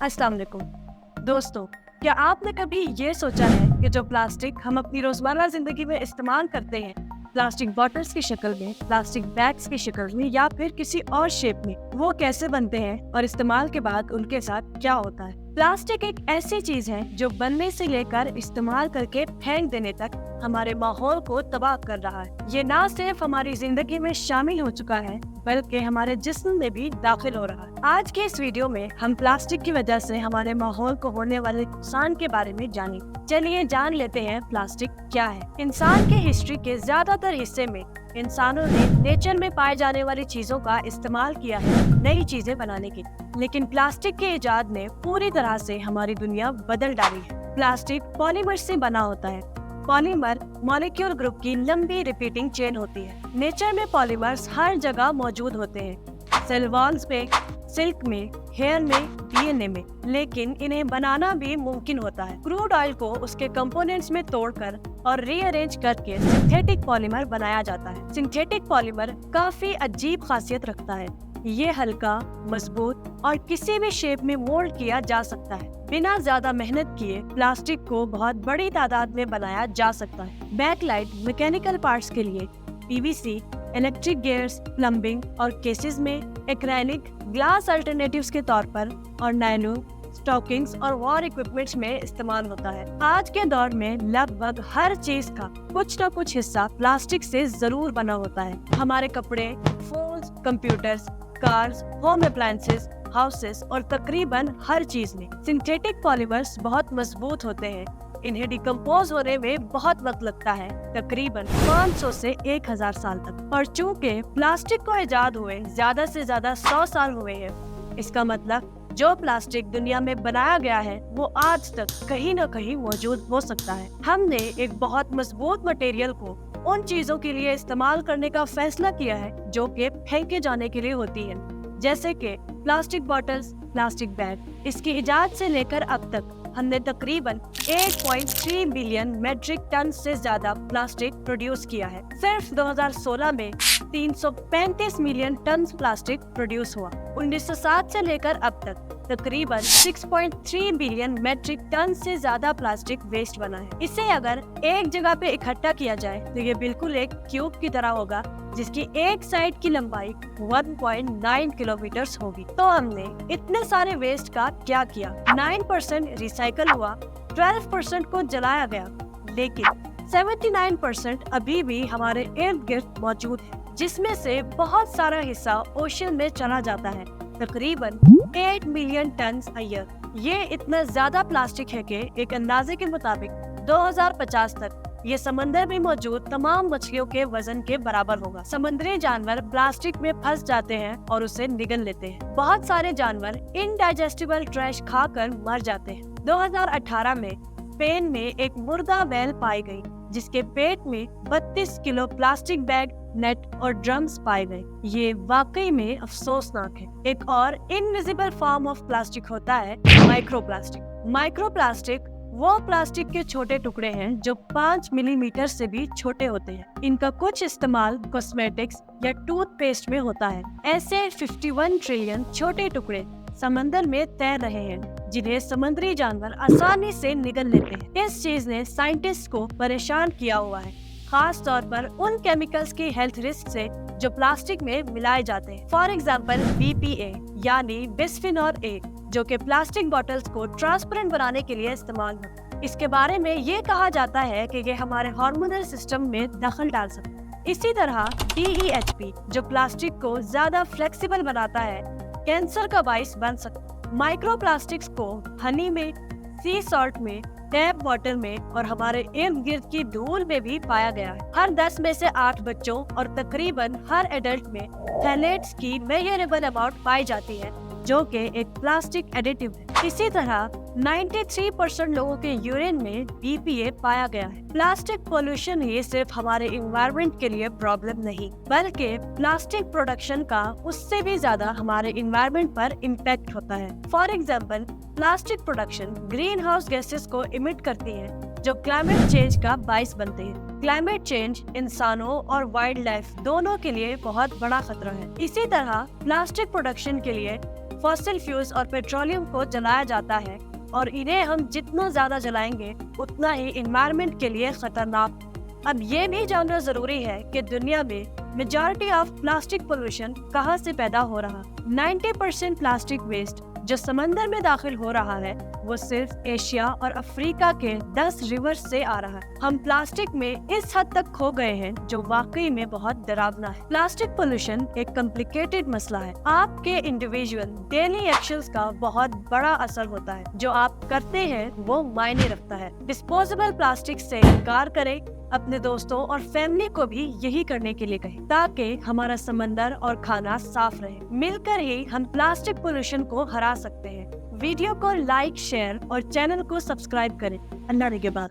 अस्सलाम वालेकुम दोस्तों, क्या आपने कभी ये सोचा है कि जो प्लास्टिक हम अपनी रोजमर्रा जिंदगी में इस्तेमाल करते हैं, प्लास्टिक बॉटल्स की शक्ल में, प्लास्टिक बैग्स की शक्ल में या फिर किसी और शेप में, वो कैसे बनते हैं और इस्तेमाल के बाद उनके साथ क्या होता है। प्लास्टिक एक ऐसी चीज है जो बनने से लेकर इस्तेमाल करके फेंक देने तक हमारे माहौल को तबाह कर रहा है। ये ना सिर्फ हमारी जिंदगी में शामिल हो चुका है बल्कि हमारे जिस्म में भी दाखिल हो रहा है। आज के इस वीडियो में हम प्लास्टिक की वजह से हमारे माहौल को होने वाले नुकसान के बारे में जानेंगे। चलिए जान लेते हैं प्लास्टिक क्या है। इंसान के हिस्ट्री के ज्यादातर हिस्से में इंसानों ने नेचर में पाए जाने वाली चीजों का इस्तेमाल किया है नई चीजें बनाने के लिए, लेकिन प्लास्टिक के इजाद ने पूरी तरह से हमारी दुनिया बदल डाली है। प्लास्टिक पॉलीमर से बना होता है। पॉलीमर मॉलिक्यूल ग्रुप की लंबी रिपीटिंग चेन होती है। नेचर में पॉलीमर्स हर जगह मौजूद होते हैं, सेल वॉल्स में, सिल्क में, हेयर में, डीएनए में, लेकिन इन्हें बनाना भी मुमकिन होता है। क्रूड ऑयल को उसके कंपोनेंट्स में तोड़कर और रीअरेंज करके सिंथेटिक पॉलीमर बनाया जाता है। सिंथेटिक पॉलीमर काफी अजीब खासियत रखता है। ये हल्का, मजबूत और किसी भी शेप में मोल्ड किया जा सकता है। बिना ज्यादा मेहनत किए प्लास्टिक को बहुत बड़ी तादाद में बनाया जा सकता है। बैकलाइट, मैकेनिकल पार्ट्स के लिए पीवीसी, इलेक्ट्रिक गियर्स, प्लम्बिंग और केसेस में एक्रेलिक, ग्लास अल्टरनेटिव्स के तौर पर और नायलॉन, स्टॉकिंग्स और वॉर इक्विपमेंट्स में इस्तेमाल होता है। आज के दौर में लगभग हर चीज का कुछ न कुछ हिस्सा प्लास्टिक से जरूर बना होता है। हमारे कपड़े, phones, computers, cars, home appliances, houses और तकरीबन हर चीज में सिंथेटिक पॉलीमर्स बहुत मजबूत होते हैं। इन्हें डिकम्पोज होने में बहुत वक्त लगता है, तकरीबन 500 से 1000 साल तक। और चूंकि प्लास्टिक को इजाद हुए ज्यादा से ज्यादा 100 साल हुए हैं, इसका मतलब जो प्लास्टिक दुनिया में बनाया गया है वो आज तक कहीं न कहीं मौजूद हो सकता है। हमने एक बहुत मजबूत मटेरियल को उन चीजों के लिए इस्तेमाल करने का फैसला किया है जो कि फेंके जाने के लिए होती है, जैसे कि प्लास्टिक बॉटल्स, प्लास्टिक बैग। इसकी इजाद से लेकर अब तक हमने तकरीबन 8.3 बिलियन मेट्रिक टन से ज्यादा प्लास्टिक प्रोड्यूस किया है। सिर्फ 2016 में 335 मिलियन टन प्लास्टिक प्रोड्यूस हुआ। 1960 से लेकर अब तक तकरीबन 6.3 बिलियन मेट्रिक टन से ज्यादा प्लास्टिक वेस्ट बना है। इसे अगर एक जगह पे इकट्ठा किया जाए तो ये बिल्कुल एक क्यूब की तरह होगा, जिसकी एक साइड की लंबाई 1.9 किलोमीटर होगी। तो हमने इतने सारे वेस्ट का क्या किया? 9% रिसाइकल हुआ, 12% को जलाया गया, लेकिन 79% अभी भी हमारे इर्द गिर्द मौजूद है, जिसमें से बहुत सारा हिस्सा ओशन में चला जाता है, तकरीबन 8 मिलियन टन अ ईयर। ये इतना ज्यादा प्लास्टिक है कि एक अंदाजे के मुताबिक 2050 तक ये समंदर में मौजूद तमाम मछलियों के वजन के बराबर होगा। समुद्री जानवर प्लास्टिक में फंस जाते हैं और उसे निगल लेते हैं। बहुत सारे जानवर इनडाइजेस्टिबल ट्रैश खाकर मर जाते हैं। 2018 में स्पेन में एक मुर्दा व्हेल पाई गई, जिसके पेट में 32 किलो प्लास्टिक बैग, नेट और ड्रम्स पाए गए। ये वाकई में अफसोसनाक है। एक और इनविजिबल फॉर्म ऑफ प्लास्टिक होता है माइक्रोप्लास्टिक। माइक्रोप्लास्टिक वो प्लास्टिक के छोटे टुकड़े हैं जो 5 मिलीमीटर से भी छोटे होते हैं। इनका कुछ इस्तेमाल कॉस्मेटिक्स या टूथपेस्ट में होता है। ऐसे 51 ट्रिलियन छोटे टुकड़े समंदर में तैर रहे हैं, जिन्हें समुद्री जानवर आसानी से निगल लेते हैं। इस चीज ने साइंटिस्ट को परेशान किया हुआ है, खास तौर पर उन केमिकल्स की हेल्थ रिस्क से जो प्लास्टिक में मिलाए जाते हैं। फॉर एग्जाम्पल BPA यानी बिस्फेनॉल A, जो कि प्लास्टिक बॉटल्स को ट्रांसपेरेंट बनाने के लिए इस्तेमाल होता है। इसके बारे में ये कहा जाता है कि ये हमारे हार्मोनल सिस्टम में दखल डाल सकता है। इसी तरह DEHP, जो प्लास्टिक को ज्यादा फ्लेक्सिबल बनाता है, कैंसर का बाइस बन सकता है। माइक्रोप्लास्टिक्स को हनी में, सी सॉल्ट में, टैप वाटर में और हमारे इर्द गिर्द की धूल में भी पाया गया है। हर 10 में से 8 बच्चों और तकरीबन हर एडल्ट में फैलेट्स की मेजरेबल अमाउंट पाई जाती है, जो कि एक प्लास्टिक एडिटिव है। इसी तरह 93% लोगों के यूरिन में BPA पाया गया है। प्लास्टिक पोल्यूशन ही सिर्फ हमारे एनवायरनमेंट के लिए प्रॉब्लम नहीं, बल्कि प्लास्टिक प्रोडक्शन का उससे भी ज्यादा हमारे एनवायरनमेंट पर इम्पैक्ट होता है। For example, plastic production green house gases को इमिट करती है, जो क्लाइमेट चेंज का बाइस बनते हैं। क्लाइमेट चेंज इंसानों और वाइल्ड लाइफ दोनों के लिए बहुत बड़ा खतरा है। इसी तरह प्लास्टिक प्रोडक्शन के लिए फॉसिल फ्यूल्स और पेट्रोलियम को जलाया जाता है और इन्हें हम जितना ज्यादा जलाएंगे उतना ही एनवायरनमेंट के लिए खतरनाक। अब ये भी जानना जरूरी है कि दुनिया में मेजॉरिटी ऑफ प्लास्टिक पोल्यूशन कहाँ से पैदा हो रहा। 90% प्लास्टिक वेस्ट जो समंदर में दाखिल हो रहा है वो सिर्फ एशिया और अफ्रीका के 10 रिवर्स से आ रहा है। हम प्लास्टिक में इस हद तक खो गए हैं जो वाकई में बहुत डरावना है। प्लास्टिक पोल्यूशन एक कॉम्प्लिकेटेड मसला है। आपके इंडिविजुअल डेली एक्शंस का बहुत बड़ा असर होता है। जो आप करते हैं वो मायने रखता है। डिस्पोजेबल प्लास्टिक से इनकार करें, अपने दोस्तों और फैमिली को भी यही करने के लिए कहें ताकि हमारा समंदर और खाना साफ रहे। मिलकर ही हम प्लास्टिक पोल्यूशन को हरा सकते हैं। वीडियो को लाइक, शेयर और चैनल को सब्सक्राइब करें। अल्लाह के बाद।